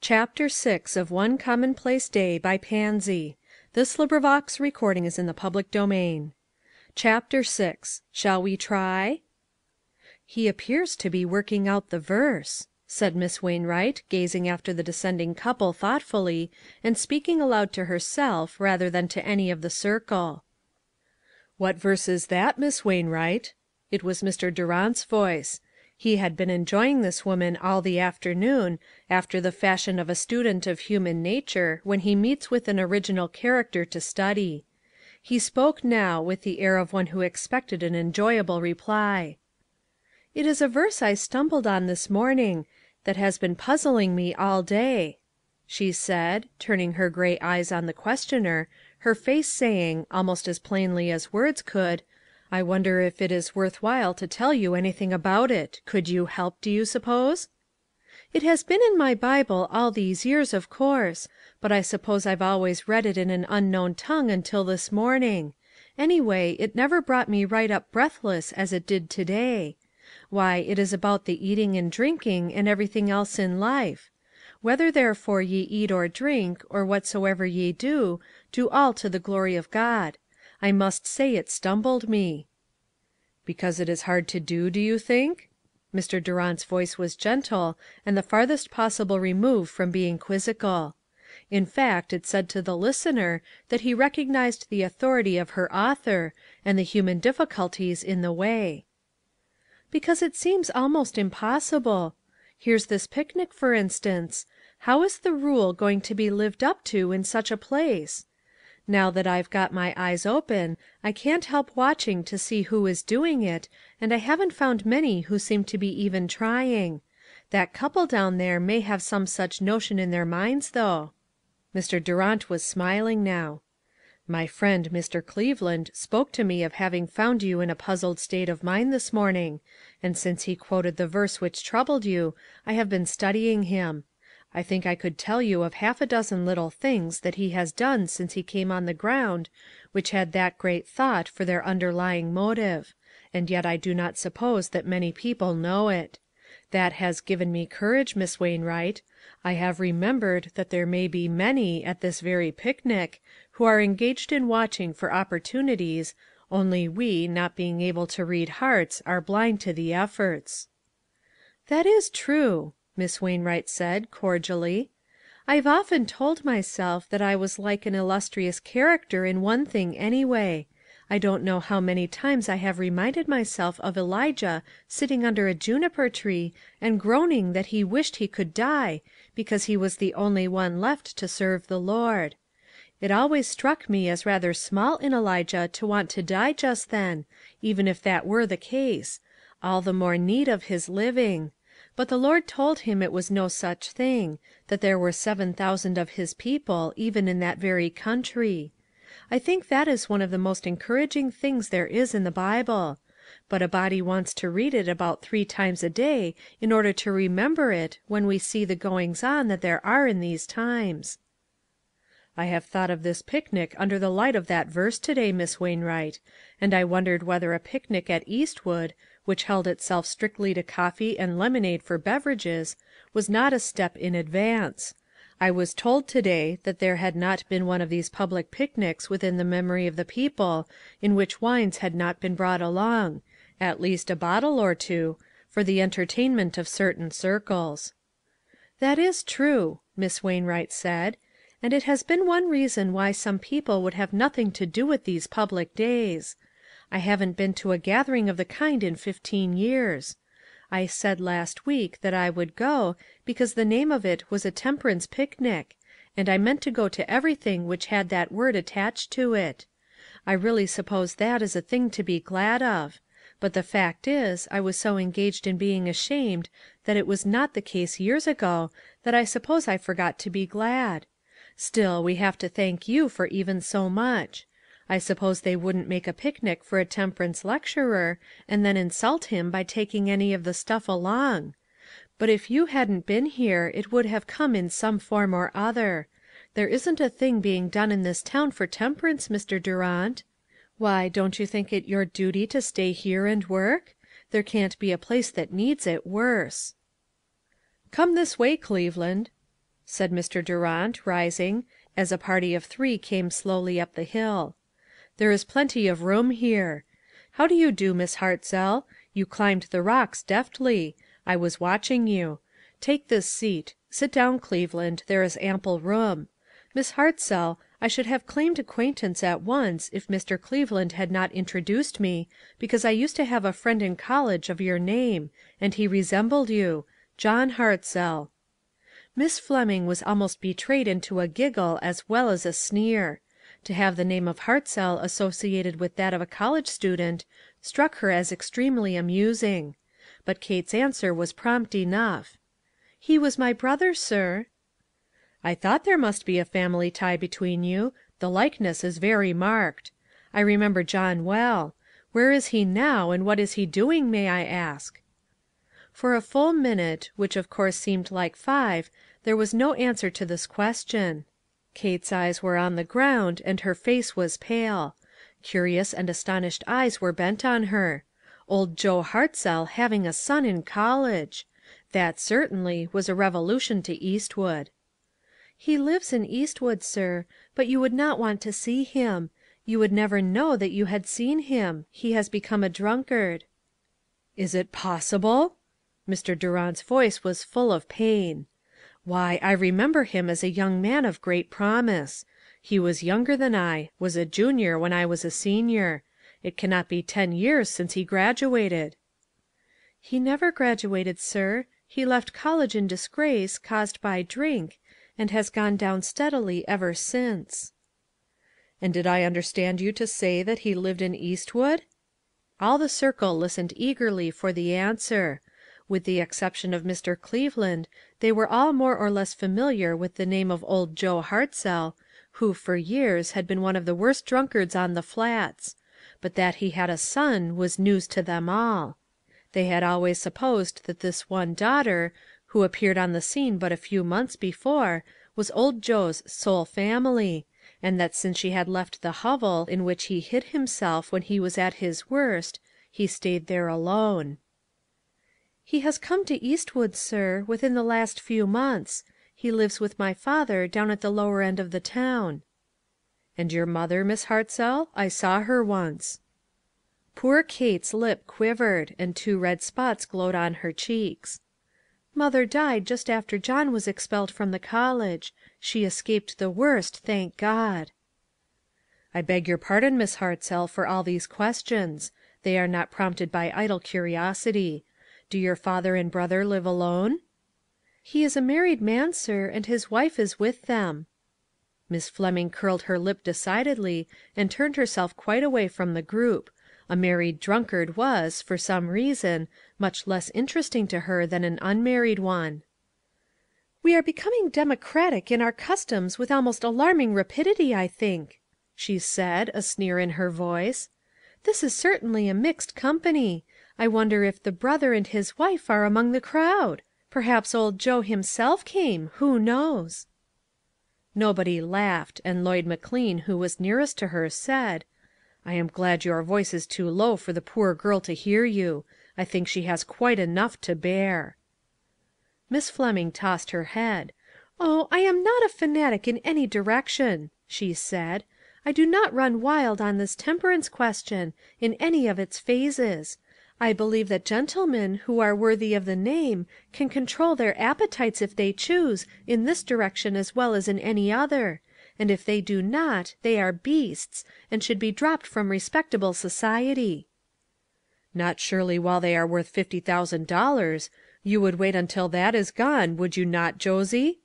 Chapter 6 of One Commonplace Day by Pansy. Chapter 6 Shall We Try? "He appears to be working out the verse," said Miss Wainwright, gazing after the descending couple thoughtfully, and speaking aloud to herself rather than to any of the circle. "What verse is that, Miss Wainwright?" It was Mr. Durant's voice. He had been enjoying this woman all the afternoon, after the fashion of a student of human nature when he meets with an original character to study. He spoke now, with the air of one who expected an enjoyable reply. "It is a verse I stumbled on this morning, that has been puzzling me all day," she said, turning her gray eyes on the questioner, her face saying, almost as plainly as words could, "I wonder if it is worth while to tell you anything about it. Could you help, do you suppose?" "It has been in my Bible all these years, of course; but I suppose I've always read it in an unknown tongue until this morning. Anyway, it never brought me right up breathless as it did to day. Why, it is about the eating and drinking, and everything else in life. 'Whether therefore ye eat or drink, or whatsoever ye do, do all to the glory of God.' I must say it stumbled me." "Because it is hard to do, do you think?" Mr. Durant's voice was gentle, and the farthest possible remove from being quizzical. In fact, it said to the listener that he recognized the authority of her author, and the human difficulties in the way. "Because it seems almost impossible. Here's this picnic, for instance. How is the rule going to be lived up to in such a place? Now that I've got my eyes open, I can't help watching to see who is doing it, and I haven't found many who seem to be even trying. That couple down there may have some such notion in their minds, though." Mr. Durant was smiling now. "My friend, Mr. Cleveland, spoke to me of having found you in a puzzled state of mind this morning, and since he quoted the verse which troubled you, I have been studying him. I think I could tell you of half a dozen little things that he has done since he came on the ground, which had that great thought for their underlying motive; and yet I do not suppose that many people know it. That has given me courage, Miss Wainwright. I have remembered that there may be many, at this very picnic, who are engaged in watching for opportunities, only we, not being able to read hearts, are blind to the efforts." "That is true," Miss Wainwright said, cordially. "I've often told myself that I was like an illustrious character in one thing, anyway. I don't know how many times I have reminded myself of Elijah sitting under a juniper tree and groaning that he wished he could die, because he was the only one left to serve the Lord. It always struck me as rather small in Elijah to want to die just then, even if that were the case; all the more need of his living. But the Lord told him it was no such thing; that there were 7,000 of his people, even in that very country. I think that is one of the most encouraging things there is in the Bible. But a body wants to read it about 3 times a day in order to remember it when we see the goings on that there are in these times." "I have thought of this picnic under the light of that verse to day, Miss Wainwright, and I wondered whether a picnic at Eastwood, which held itself strictly to coffee and lemonade for beverages, was not a step in advance. I was told to day that there had not been one of these public picnics within the memory of the people in which wines had not been brought along, at least a bottle or two, for the entertainment of certain circles." "That is true," Miss Wainwright said, "and it has been one reason why some people would have nothing to do with these public days. I haven't been to a gathering of the kind in 15 years. I said last week that I would go, because the name of it was a temperance picnic, and I meant to go to everything which had that word attached to it. I really suppose that is a thing to be glad of; but the fact is, I was so engaged in being ashamed that it was not the case years ago, that I suppose I forgot to be glad. Still, we have to thank you for even so much. I suppose they wouldn't make a picnic for a temperance lecturer, and then insult him by taking any of the stuff along. But if you hadn't been here, it would have come in some form or other. There isn't a thing being done in this town for temperance, Mr. Durant. Why, don't you think it your duty to stay here and work? There can't be a place that needs it worse." "Come this way, Cleveland," said Mr. Durant, rising, as a party of three came slowly up the hill. "There is plenty of room here. How do you do, Miss Hartzell? You climbed the rocks deftly. I was watching you. Take this seat. Sit down, Cleveland, there is ample room. Miss Hartzell, I should have claimed acquaintance at once if Mr. Cleveland had not introduced me, because I used to have a friend in college of your name, and he resembled you — John Hartzell." Miss Fleming was almost betrayed into a giggle as well as a sneer. To have the name of Hartzell associated with that of a college student struck her as extremely amusing. But Kate's answer was prompt enough. " He was my brother, sir." " I thought there must be a family tie between you; the likeness is very marked. I remember John well. Where is he now, and what is he doing, may I ask?" For a full minute, which of course seemed like 5, there was no answer to this question. Kate's eyes were on the ground, and her face was pale. Curious and astonished eyes were bent on her. Old Joe Hartzell having a son in college! That, certainly, was a revolution to Eastwood. " He lives in Eastwood, sir ; but you would not want to see him. You would never know that you had seen him. He has become a drunkard." "Is it possible?" Mr. Durant's voice was full of pain. "Why, I remember him as a young man of great promise. He was younger than I — was a junior when I was a senior. It cannot be 10 years since he graduated." " He never graduated, sir. He left college in disgrace, caused by drink, and has gone down steadily ever since." "And did I understand you to say that he lived in Eastwood?" All the circle listened eagerly for the answer. With the exception of Mr. Cleveland, they were all more or less familiar with the name of old Joe Hartzell, who, for years, had been one of the worst drunkards on the Flats; but that he had a son was news to them all. They had always supposed that this one daughter, who appeared on the scene but a few months before, was old Joe's sole family, and that since she had left the hovel in which he hid himself when he was at his worst, he stayed there alone. "He has come to Eastwood, sir, within the last few months. He lives with my father down at the lower end of the town." "And your mother, Miss Hartzell? I saw her once." Poor Kate's lip quivered, and 2 red spots glowed on her cheeks. "Mother died just after John was expelled from the college. She escaped the worst, thank God." "I beg your pardon, Miss Hartzell, for all these questions. They are not prompted by idle curiosity. Do your father and brother live alone?" "He is a married man, sir, and his wife is with them." Miss Fleming curled her lip decidedly, and turned herself quite away from the group. A married drunkard was, for some reason, much less interesting to her than an unmarried one. "We are becoming democratic in our customs with almost alarming rapidity, I think," she said, a sneer in her voice. "This is certainly a mixed company. I wonder if the brother and his wife are among the crowd? Perhaps old Joe himself came; who knows?" Nobody laughed, and Lloyd McLean, who was nearest to her, said, "I am glad your voice is too low for the poor girl to hear you. I think she has quite enough to bear." Miss Fleming tossed her head. "Oh, I am not a fanatic in any direction," she said. "I do not run wild on this temperance question, in any of its phases. I believe that gentlemen, who are worthy of the name, can control their appetites if they choose, in this direction as well as in any other; and if they do not, they are beasts, and should be dropped from respectable society." "Not surely while they are worth $50,000. You would wait until that is gone, would you not, Josie?"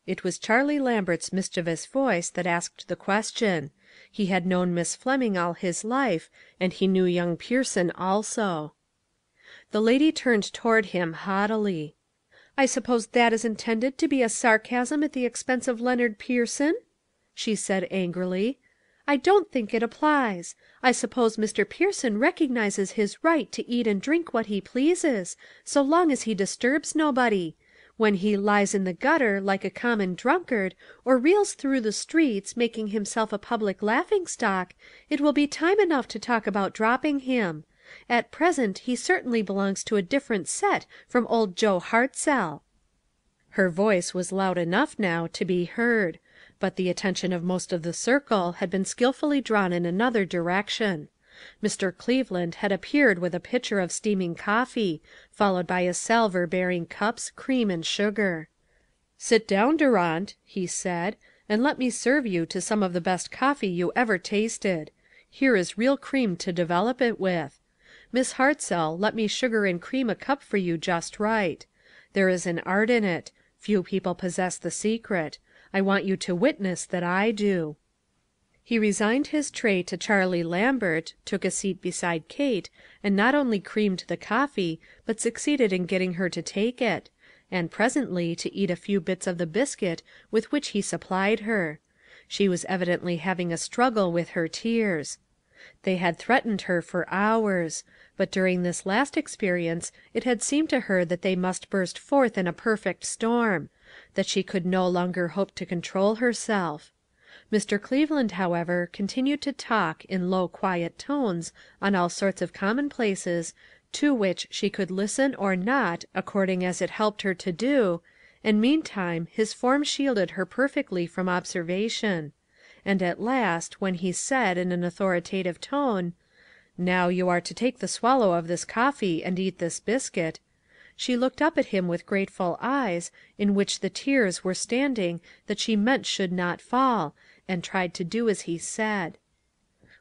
It was Charlie Lambert's mischievous voice that asked the question. He had known Miss Fleming all his life, and he knew young Pearson also. The lady turned toward him haughtily. "I suppose that is intended to be a sarcasm at the expense of Leonard Pearson?" she said angrily. "I don't think it applies. I suppose Mr. Pearson recognizes his right to eat and drink what he pleases, so long as he disturbs nobody. When he lies in the gutter like a common drunkard, or reels through the streets, making himself a public laughing stock, it will be time enough to talk about dropping him. At present he certainly belongs to a different set from old Joe Hartzell." Her voice was loud enough now to be heard, but the attention of most of the circle had been skillfully drawn in another direction. Mr. Cleveland had appeared with a pitcher of steaming coffee, followed by a salver bearing cups, cream, and sugar. "Sit down, Durant," he said, "and let me serve you to some of the best coffee you ever tasted. Here is real cream to develop it with. Miss Hartzell, let me sugar and cream a cup for you just right. There is an art in it. Few people possess the secret. I want you to witness that I do." He resigned his tray to Charlie Lambert, took a seat beside Kate, and not only creamed the coffee, but succeeded in getting her to take it, and, presently, to eat a few bits of the biscuit with which he supplied her. She was evidently having a struggle with her tears. They had threatened her for hours, but during this last experience it had seemed to her that they must burst forth in a perfect storm, that she could no longer hope to control herself. Mr. Cleveland, however, continued to talk in low, quiet tones on all sorts of commonplaces, to which she could listen or not according as it helped her to do, and meantime his form shielded her perfectly from observation; and at last, when he said in an authoritative tone, "Now you are to take the swallow of this coffee and eat this biscuit," she looked up at him with grateful eyes, in which the tears were standing that she meant should not fall, and tried to do as he said.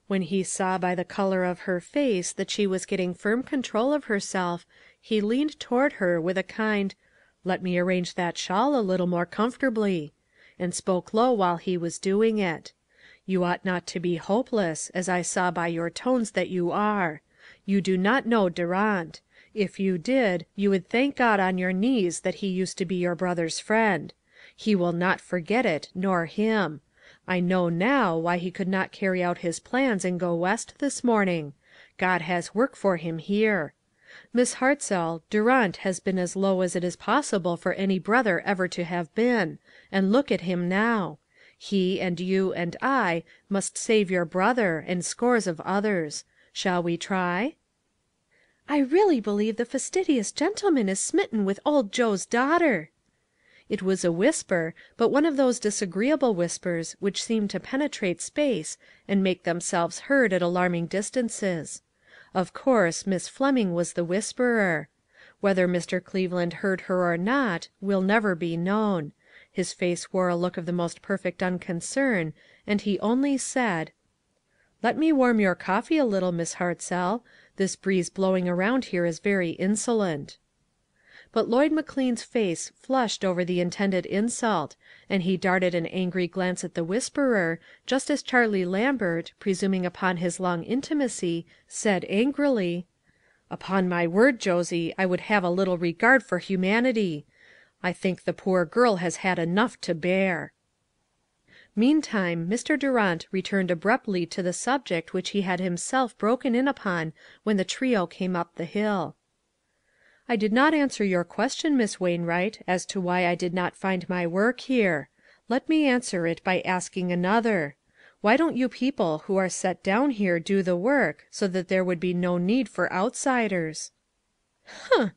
When he saw by the color of her face that she was getting firm control of herself, he leaned toward her with a kind, "Let me arrange that shawl a little more comfortably," and spoke low while he was doing it. "You ought not to be hopeless, as I saw by your tones that you are. You do not know Durant. If you did, you would thank God on your knees that he used to be your brother's friend. He will not forget it, nor him. I know now why he could not carry out his plans and go West this morning. God has work for him here. Miss Hartzell, Durant has been as low as it is possible for any brother ever to have been, and look at him now. He, and you, and I, must save your brother, and scores of others. Shall we try?" "I really believe the fastidious gentleman is smitten with old Joe's daughter." It was a whisper, but one of those disagreeable whispers which seem to penetrate space and make themselves heard at alarming distances. Of course, Miss Fleming was the whisperer. Whether Mr. Cleveland heard her or not will never be known. His face wore a look of the most perfect unconcern, and he only said, "Let me warm your coffee a little, Miss Hartzell. This breeze blowing around here is very insolent." But Lloyd McLean's face flushed over the intended insult, and he darted an angry glance at the whisperer, just as Charlie Lambert, presuming upon his long intimacy, said angrily, "Upon my word, Josie, I would have a little regard for humanity. I think the poor girl has had enough to bear." Meantime, Mr. Durant returned abruptly to the subject which he had himself broken in upon when the trio came up the hill. "I did not answer your question, Miss Wainwright, as to why I did not find my work here. Let me answer it by asking another. Why don't you people who are set down here do the work, so that there would be no need for outsiders?" "Humph!"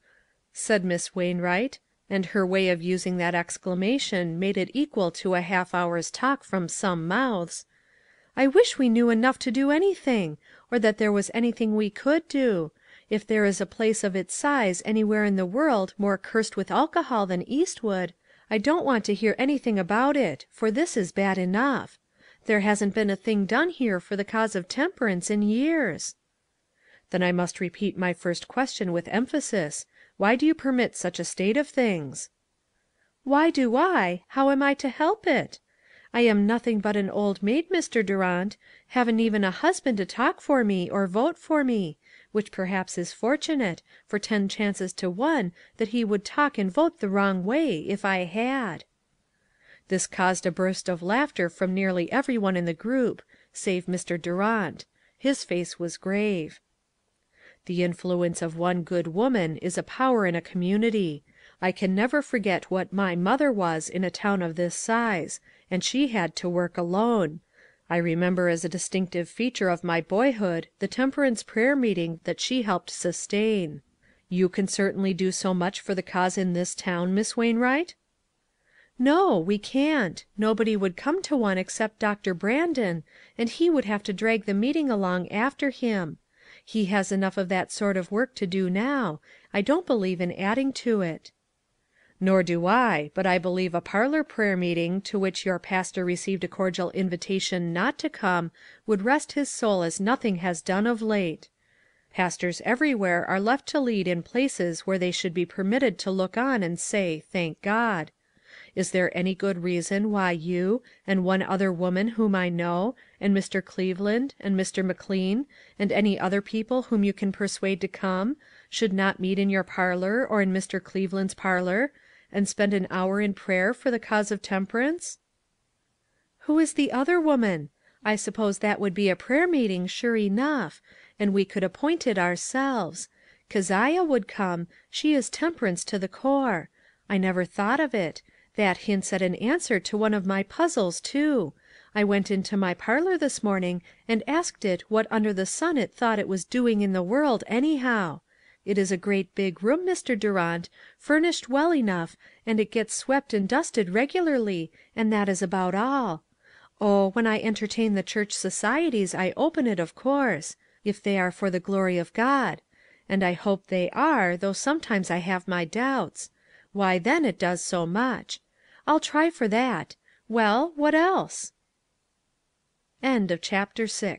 said Miss Wainwright, and her way of using that exclamation made it equal to a half hour's talk from some mouths. "I wish we knew enough to do anything, or that there was anything we could do. If there is a place of its size anywhere in the world more cursed with alcohol than Eastwood, I don't want to hear anything about it, for this is bad enough. There hasn't been a thing done here for the cause of temperance in years." "Then I must repeat my first question with emphasis. Why do you permit such a state of things?" "Why do I? How am I to help it? I am nothing but an old maid, Mr. Durant, haven't even a husband to talk for me or vote for me, which perhaps is fortunate, for 10 chances to 1 that he would talk and vote the wrong way, if I had." This caused a burst of laughter from nearly every one in the group, save Mr. Durant. His face was grave. "The influence of one good woman is a power in a community. I can never forget what my mother was in a town of this size, and she had to work alone. I remember as a distinctive feature of my boyhood the temperance prayer meeting that she helped sustain. You can certainly do so much for the cause in this town, Miss Wainwright?" No, we can't. Nobody would come to one except Doctor Brandon, and he would have to drag the meeting along after him. He has enough of that sort of work to do now. I don't believe in adding to it." "Nor do I, but I believe a parlor prayer meeting, to which your pastor received a cordial invitation not to come, would rest his soul as nothing has done of late. Pastors everywhere are left to lead in places where they should be permitted to look on and say, 'Thank God.' Is there any good reason why you, and one other woman whom I know, and Mr. Cleveland, and Mr. McLean, and any other people whom you can persuade to come, should not meet in your parlor or in Mr. Cleveland's parlor, and spend an hour in prayer for the cause of temperance?" "Who is the other woman? I suppose that would be a prayer meeting, sure enough, and we could appoint it ourselves. Keziah would come; she is temperance to the core. I never thought of it. That hints at an answer to one of my puzzles, too. I went into my parlor this morning and asked it what under the sun it thought it was doing in the world, anyhow. It is a great big room, Mr. Durant, furnished well enough, and it gets swept and dusted regularly, and that is about all. Oh, when I entertain the church societies I open it, of course; if they are for the glory of God; and I hope they are, though sometimes I have my doubts. Why, then it does so much. I'll try for that. Well, what else?" CHAPTER VII.